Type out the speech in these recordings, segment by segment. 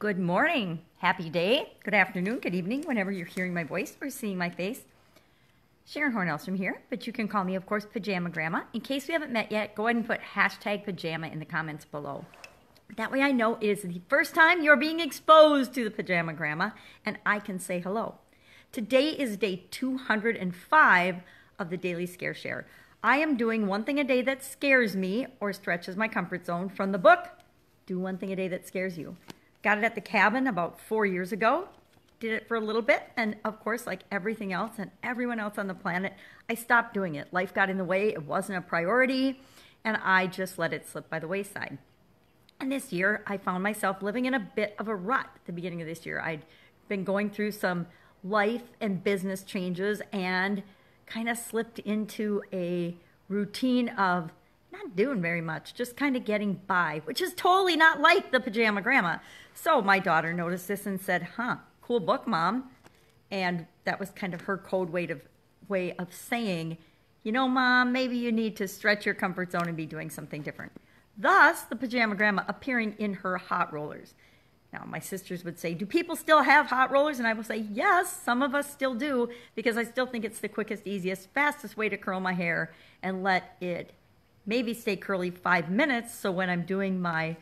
Good morning, happy day, good afternoon, good evening, whenever you're hearing my voice or seeing my face. Sharon Horne-Ellstrom here, but you can call me, of course, Pajama Grandma. In case we haven't met yet, go ahead and put hashtag pajama in the comments below. That way I know it is the first time you're being exposed to the Pajama Grandma, and I can say hello. Today is day 205 of the Daily Scare Share. I am doing one thing a day that scares me or stretches my comfort zone from the book, Do One Thing a Day That Scares You. Got it at the cabin about 4 years ago. Did it for a little bit. And of course, like everything else and everyone else on the planet, I stopped doing it. Life got in the way. It wasn't a priority. And I just let it slip by the wayside. And this year, I found myself living in a bit of a rut at the beginning of this year. I'd been going through some life and business changes and kind of slipped into a routine of not doing very much, just kind of getting by, which is totally not like the Pajama Grandma. So my daughter noticed this and said, cool book, Mom. And that was kind of her code way of saying, you know, Mom, maybe you need to stretch your comfort zone and be doing something different. Thus, the Pajama Grandma appearing in her hot rollers. Now, my sisters would say, do people still have hot rollers? And I will say, yes, some of us still do, because I still think it's the quickest, easiest, fastest way to curl my hair and let it maybe stay curly 5 minutes, so when I'm doing my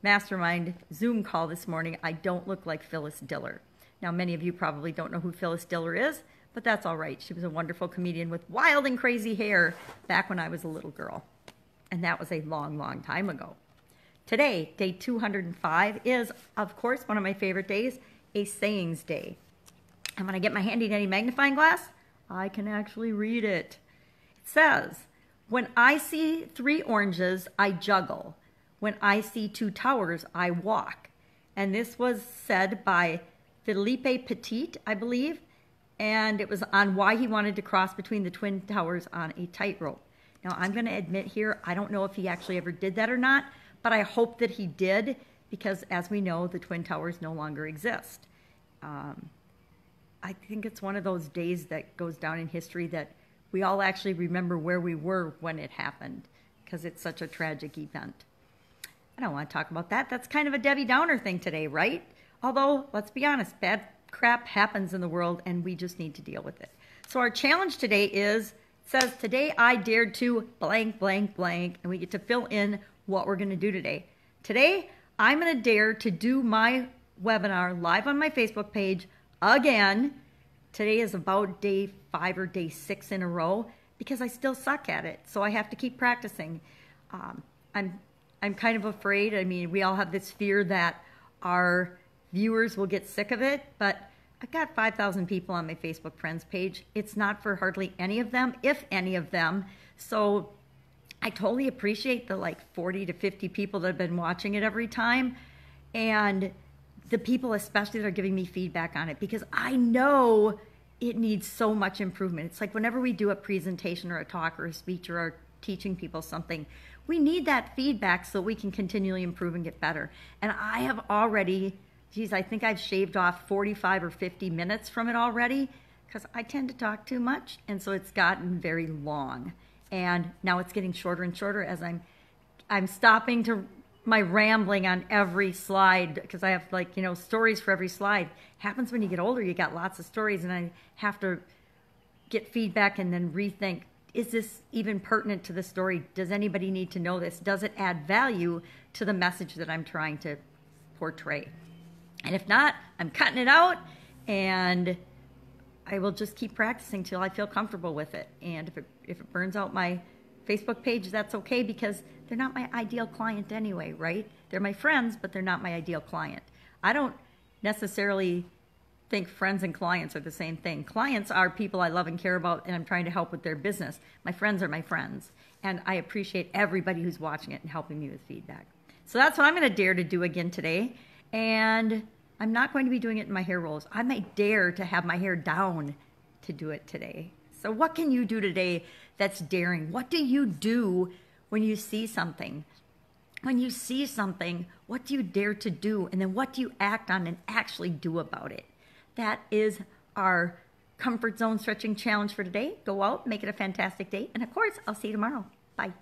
mastermind Zoom call this morning, I don't look like Phyllis Diller. Now, many of you probably don't know who Phyllis Diller is, but that's all right. She was a wonderful comedian with wild and crazy hair back when I was a little girl. And that was a long, long time ago. Today, day 205, is, of course, one of my favorite days, a sayings day. And when I get my handy-dandy magnifying glass, I can actually read it. It says, when I see 3 oranges, I juggle. When I see 2 towers, I walk. And this was said by Philippe Petit, I believe, and it was on why he wanted to cross between the Twin Towers on a tightrope. Now, I'm going to admit here, I don't know if he actually ever did that or not, but I hope that he did, because as we know, the Twin Towers no longer exist. I think it's one of those days that goes down in history that we all actually remember where we were when it happened, because it's such a tragic event. I don't want to talk about that. That's kind of a Debbie Downer thing today, right? Although, let's be honest, bad crap happens in the world and we just need to deal with it. So our challenge today says, today I dared to blank, blank, blank, and we get to fill in what we're going to do today. Today, I'm going to dare to do my webinar live on my Facebook page again. Today is about day 5 or day 6 in a row because I still suck at it. So I have to keep practicing. I'm kind of afraid. I mean, we all have this fear that our viewers will get sick of it, but I've got 5,000 people on my Facebook friends page. It's not for hardly any of them, if any of them. So I totally appreciate the like 40 to 50 people that have been watching it every time. And the people especially that are giving me feedback on it, because I know it needs so much improvement. It's like whenever we do a presentation or a talk or a speech or are teaching people something, we need that feedback so we can continually improve and get better. And I have already, I think I've shaved off 45 or 50 minutes from it already, because I tend to talk too much, and so it's gotten very long. And now it's getting shorter and shorter as I'm stopping to my rambling on every slide, because I have stories for every slide. Happens when you get older, you got lots of stories, and I have to get feedback and then rethink, is this even pertinent to the story? Does anybody need to know this? Does it add value to the message that I'm trying to portray? And if not, I'm cutting it out, and I will just keep practicing till I feel comfortable with it. And if it burns out my Facebook page, that's okay, because they're not my ideal client anyway, right? They're my friends, but they're not my ideal client. I don't necessarily think friends and clients are the same thing. Clients are people I love and care about, and I'm trying to help with their business. My friends are my friends, and I appreciate everybody who's watching it and helping me with feedback. So that's what I'm going to dare to do again today, and I'm not going to be doing it in my hair rolls. I might dare to have my hair down to do it today. So what can you do today that's daring? What do you do when you see something? When you see something, what do you dare to do? And then what do you act on and actually do about it? That is our comfort zone stretching challenge for today. Go out, make it a fantastic day. And of course, I'll see you tomorrow. Bye.